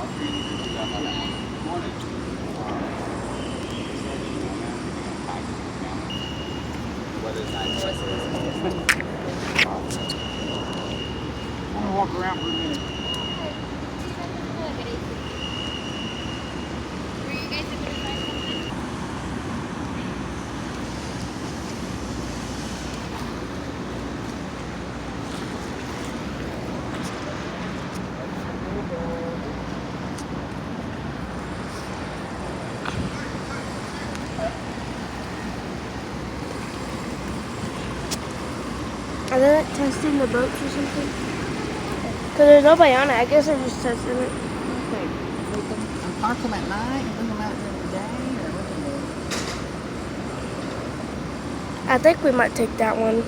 I'm gonna walk around for a minute. Are they like testing the boats or something? Because there's nobody on it. I guess they're just testing it. Okay, if we can park them at night and bring them out during the day, or what do we do? I think we might take that one.